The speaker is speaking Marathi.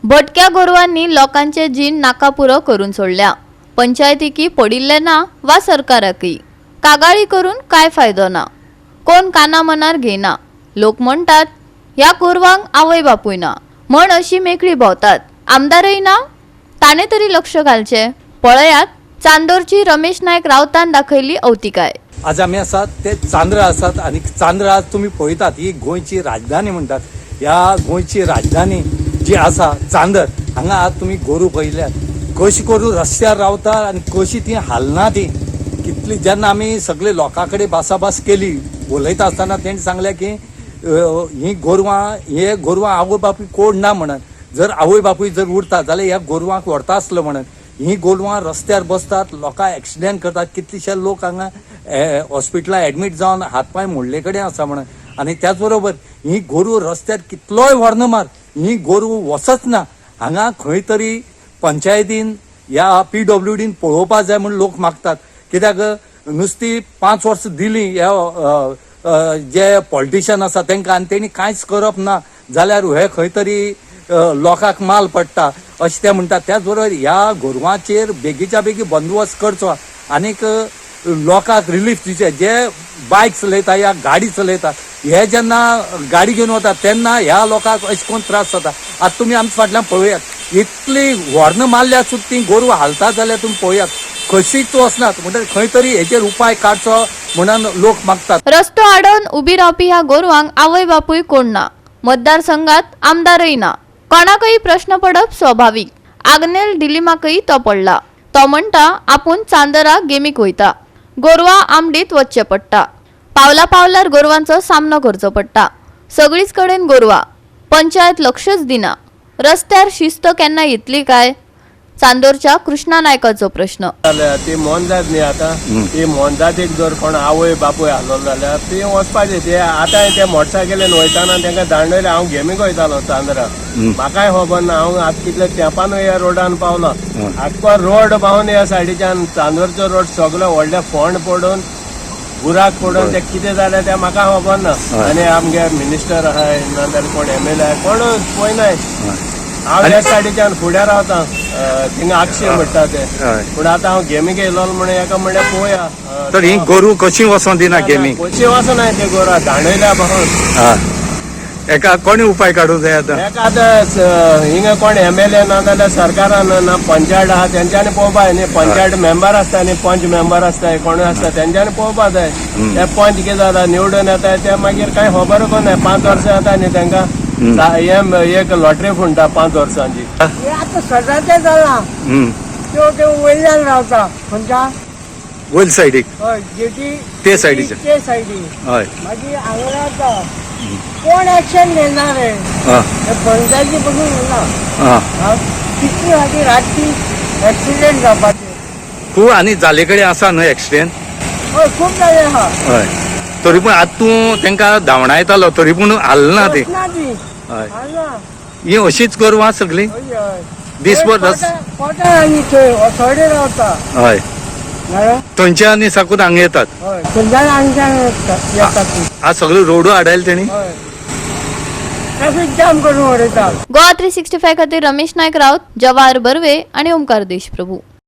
भटक्या गोरवांनी लोकांचे जीण नाकापुरो करून सोडल्या। पंचायतीकी पडिल्ले ना वा सरकाराकी कागाळी करून काय फायदो ना, कोण काना मनार घेना। लोक म्हणतात ह्या गोरवांक आवय बापूय ना म्हण अशी मेकळी भोवतात। आमदारय ना, ताणे तरी लक्ष घालचे। पळयात चांदोरची रमेश नायक रावतान दाखयली अवतिकाय। आज आम्ही आसात ते चांद्र आसात आणि चांद्र आज तुम्ही पळयतात ही गोंयची राजधानी म्हणतात। ह्या गोंयची राजधानी जी आसा चांदर हांगा आज तुम्ही गोरू पळयल्यात कशी करून रस्त्यार रावता आणि कशी ती हालना ती कितली। जेन्ना आमी सगळे लोकांकडे भासाभास केली उलयता आसतना तेणी सांगले की ही गोरवां गोरवां आवय बापूय कोण ना म्हणून। जर आवय बापूय जर उरता जाल्यार ह्या गोरवांक व्हरता आसलो म्हणून। ही गोरवां रस्त्यार बसतात, लोकांक एक्सिडेंट करतात। कितलेशे लोक हांगा हॉस्पिटलांत एडमीट जावन हातपाय मोडले कडेन आसा म्हणून। आणि त्याच बरोबर ही गोरू रस्त्यार कितलोय व्हरना मार ही गोरू वचच ना। हांगा खंय तरी पंचायतीन या PWDन पळोवपा जाय म्हणून लोक मागतात। कित्याक नुस्ती 5 वर्सां दिली ह्या जे पॉलिटिशियन आसा तांकां आनी तेणी कांयच करप ना जाल्यार हे खंय तरी लोकांक माल पडटा अशें ते म्हणटात। त्याच बरोबर ह्या गोरवांचेर बेगीच्या बेगी बंदोबस्त करचो आनीक लोकांक रिलीफ दिवचे। जे बायक चलयता या गाडी चलयता हे जेन्ना गाडी घेवन वतात तेन्ना ह्या लोकांक अशें करून त्रास जाता। आतां तुमी आमच्या फाटल्यान पळयात इतली व्हरना मारल्यार सुद्दां ती गोरवां हालता जाल्यार तुमी पळयात कशीच वचनात। म्हणजे खंय तरी हेचेर उपाय काडचो म्हणून लोक मागतात। रस्तो आडोवन उबी रावपी ह्या गोरवांक आवय बापूय कोण ना, मतदारसंघात आमदारय ना। कोणाकय प्रश्न पडप स्वाभाविक। आग्नेल डिलिमाकय तो पडला। तो म्हणटा आपूण चांदरा गेमीक वयता, गोरवां आमडीत वचचे पडटा। पावला पावल्यार गोरवांचो सामनो करचो पडटा। सगळीच कडेन गोरवां, पंचायत लक्षच दिना। रस्त्यार शिस्त केन्ना येतली काय? चांदोरच्या कृष्णा नायकाचो प्रश्न। ती मोनजात न्ही आता ती मोनजातीक जर कोण आवय बापूय आसलो जाल्यार ती वचपाचें। ते आतां ते मोटरसायकलीन वयताना तांकां दांडयले हांव गेमीक वयतालो चांद्रा। म्हाकाय खबर ना, हांव आतां कितले तेंपान ह्या रोडान पावलो। आख्खो रोड पावून ह्या सायडीच्यान चांदोरचो रोड सगळो व्हडले फोंड पडून बुराक पडून ते कितें जालें तें म्हाका खबर ना। आनी आमगे मिनिस्टर आहाय नाजाल्यार कोण MLA आहाय कोणूच पळयनाय। हांव ह्या सायडीच्यान फुडें रावता थिंगा आक्षे म्हणटा ते। पूण आतां हांव गेमीक येयलो म्हणून एका म्हणल्यार पळोवया। तर ही गोरू कशी वचों दिना गेमीक? कशी वचनाय ते गोरवां दांडयल्या पासून। एका कोणी उपाय काडूंक जाय आतां? एका आतां हिंगा कोण MLA नाजाल्यार सरकारान ना पंचायत आहा तेंच्यांनी पळोवपा जाय न्ही। पंचायत मेंबर आसता न्ही, पंच मेंबर आसता कोणूय आसता तेंच्यांनी पळोवपा जाय। ते पंच कितें जाता निवडून येताय ते मागीर कांय खबर करनाय। 5 वर्सां येता न्ही तांकां एक लॉटरी फुंटा 5 वर्सांची। आता सदाचे जाला ते वयल्यान रावता खंयच्या वयर सायडीक ते सायडीच्या ते सायडी हय मागीर हांगा रावता कोण एक्शन घेना रे पंचायती बसून उरना कितली खातीर रातची एक्सिडेंट जावपाचे खूब आनी जाले कडेन आसा न्हय एक्सिडेंट? हय खूब जाले आहा। हय तरी पूण आतां तूं तांकां धांवडायतालो तरी पूण हालना ती। हय ही अशीच गोरवां सगळीं दिसभर पोटा आनी थंय थोडे रावता। हय थंयच्या आनी साकून हांगा येतात। आज सगळो रोडू आडायला तेणी ट्रॅफिक जाम करून उडयता। गोवा 365 खातीर रमेश नायक रावत, जवाहर बर्वे आणि ओमकार देशप्रभू।